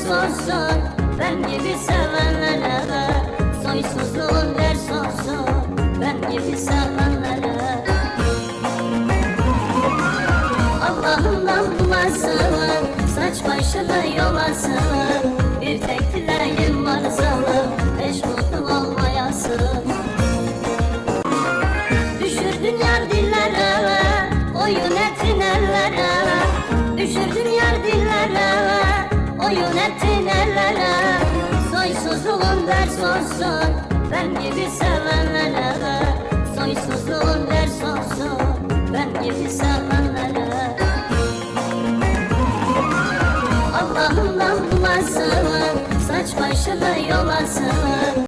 olsun ben gibi sevenlere, soysuzluğun ders olsun ben gibi sevenlere. Allah'ımdan bulasın, saç başına yolasın, bir tek dileğim var zalim, meşgul olmayasın. Düşürdün yar dillere, oyun ettin ellere, düşürdün yar dillere, oyun ettin ellere. Soysuzluğun ders olsun ben gibi sevenlere, soysuzluğun ders olsun ben gibi sevenlere. Allah'ımdan bulasın, saç başına yolasın,